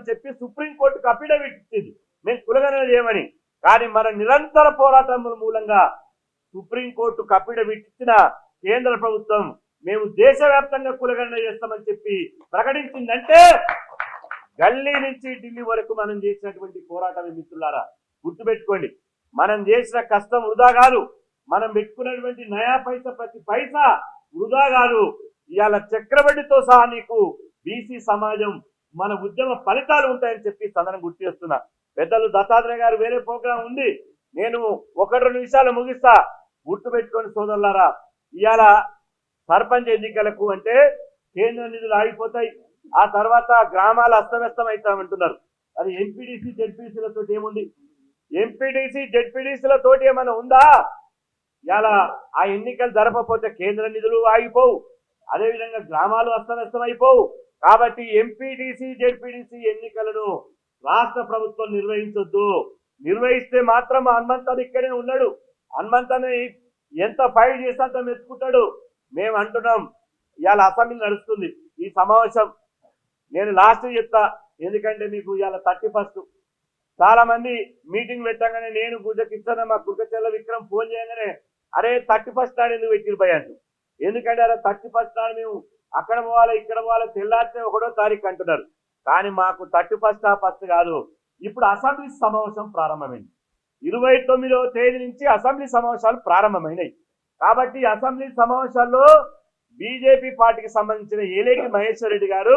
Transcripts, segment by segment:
నిర్వహిస్తామని చెప్పి సుప్రీంకోర్టుకు అఫిడవిట్ ఇచ్చింది మేము కులగణన చేయమని. కానీ మన నిరంతర పోరాటముల మూలంగా సుప్రీంకోర్టుకు అఫిడవిట్ ఇచ్చిన కేంద్ర ప్రభుత్వం మేము దేశవ్యాప్తంగా కులగణన చేస్తామని చెప్పి ప్రకటించిందంటే గల్లీ నుంచి ఢిల్లీ వరకు మనం చేసినటువంటి పోరాటమే మిత్రులారా. గుర్తుపెట్టుకోండి, మనం చేసిన కష్టం వృధా కాదు, మనం పెట్టుకున్నటువంటి నయా పైసా ప్రతి పైసా వృధా కాదు. ఇవాళ చక్రవడ్డీతో సహా నీకు బీసీ సమాజం మన ఉద్యమ ఫలితాలు ఉంటాయని చెప్పి సందర్భం గుర్తు చేస్తున్నా. పెద్దలు దత్తాత్రేయ గారు వేరే ప్రోగ్రాం ఉంది, నేను 1-2 నిమిషాలు ముగిస్తా. గుర్తుపెట్టుకోండి సోదరులారా, ఇవాళ సర్పంచ్ ఎన్నికలకు అంటే కేంద్ర నిధులు ఆగిపోతాయి, ఆ తర్వాత గ్రామాలు అస్తవ్యస్తం అవుతామంటున్నారు. అది ఎంపీడీసీ జెడ్పీసీలతో ఏముంది? ఎంపీడీసీ జెడ్పీడీసీలతో ఏమైనా ఉందా? ఇలా ఆ ఎన్నికలు జరపకపోతే కేంద్ర నిధులు ఆగిపోవు, అదేవిధంగా గ్రామాలు అస్తవ్యస్తం అయిపోవు. కాబట్టి ఎంపీడీసీ జెడ్పీడీసీ ఎన్నికలను రాష్ట్ర ప్రభుత్వం నిర్వహించొద్దు. నిర్వహిస్తే మాత్రం హనుమంతన్ ఇక్కడే ఉన్నాడు, హనుమంతని ఎంత ఫైట్ చేస్తే అంత మెచ్చుకుంటాడు. మేము అంటున్నాం, ఇవాళ అసెంబ్లీ నడుస్తుంది ఈ సమావేశం. నేను లాస్ట్ చెప్తా, ఎందుకంటే మీకు ఇవాళ 31 చాలా మంది మీటింగ్ పెట్టగానే నేను గుజకిస్తాను మా కుర్కచెల్ల విక్రమ్ ఫోన్ చేయగానే అరే 31 నాడు ఎందుకు పెట్టిపోయాను, ఎందుకంటే అరే 31 నాడు మేము అక్కడ పోవాలి ఇక్కడ పోవాలి, తెల్లారితే 1వ తారీఖు అంటున్నారు. కానీ మాకు 31 కాదు, ఇప్పుడు అసెంబ్లీ సమావేశం ప్రారంభమైంది. 29వ తేదీ నుంచి అసెంబ్లీ సమావేశాలు ప్రారంభమైనాయి. కాబట్టి అసెంబ్లీ సమావేశాల్లో బీజేపీ పార్టీకి సంబంధించిన ఏలేటి మహేశ్వర్ రెడ్డి గారు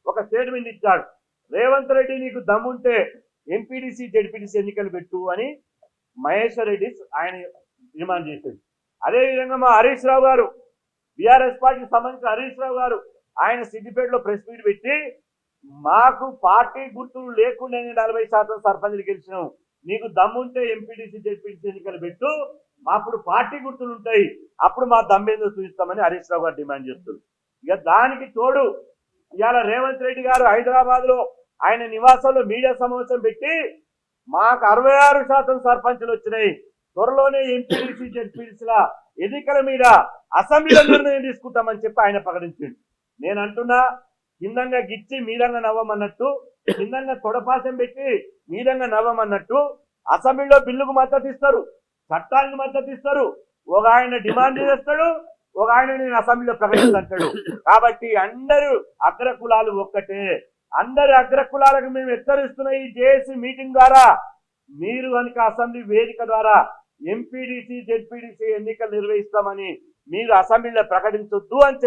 ఒక స్టేట్మెంట్ ఇచ్చాడు. రేవంత్ రెడ్డి నీకు దమ్ముంటే ఎంపీడీసీ జెడ్పీడీసీ ఎన్నికలు పెట్టు అని మహేశ్వర్ రెడ్డి ఆయన డిమాండ్ చేశాడు. అదేవిధంగా మా హరీష్ రావు గారు, బీఆర్ఎస్ పార్టీకి సంబంధించిన హరీష్ రావు గారు, ఆయన సిద్దిపేటలో ప్రెస్ మీట్ పెట్టి మాకు పార్టీ గుర్తులు లేకుండానే 40% సర్పంచ్లు గెలిచినాం, నీకు దమ్ముంటే ఎంపీడీసీ జెడ్పీడీసీ ఎన్నికలు పెట్టు, అప్పుడు పార్టీ గుర్తులు ఉంటాయి, అప్పుడు మా దమ్మేందో చూపిస్తామని హరీష్ రావు గారు డిమాండ్ చేస్తారు. ఇక దానికి తోడు ఇవాళ రేవంత్ రెడ్డి గారు హైదరాబాద్ లో ఆయన నివాసంలో మీడియా సమావేశం పెట్టి మాకు 66% సర్పంచులు వచ్చినాయి, త్వరలోనే ఎంపీడీసీ జెడ్పీడీసీల ఎన్నికల మీద అసెంబ్లీలో నిర్ణయం తీసుకుంటామని చెప్పి ఆయన ప్రకటించింది. నేను అంటున్నా, కిందంగా గిచ్చి మీదంగా నవ్వమన్నట్టు, కిందంగా తొడపాసం పెట్టి మీదంగా నవ్వమన్నట్టు అసెంబ్లీలో బిల్లుకు మద్దతు ఇస్తారు, చట్టానికి మద్దతు ఇస్తారు. ఒక ఆయన డిమాండ్ చేస్తాడు, ఒక ఆయన నేను అసెంబ్లీలో ప్రకటిస్తాడు. కాబట్టి అందరూ అగ్రకులాలు ఒక్కటే, అందరు అగ్రకులాలకు మేము హెచ్చరిస్తున్న ఈ జేఏసీ మీటింగ్ ద్వారా మీరు కనుక అసెంబ్లీ వేదిక ద్వారా ఎంపీడీసీ జెడ్పీడీసీ ఎన్నికలు నిర్వహిస్తామని మీరు అసెంబ్లీలో ప్రకటించొద్దు అని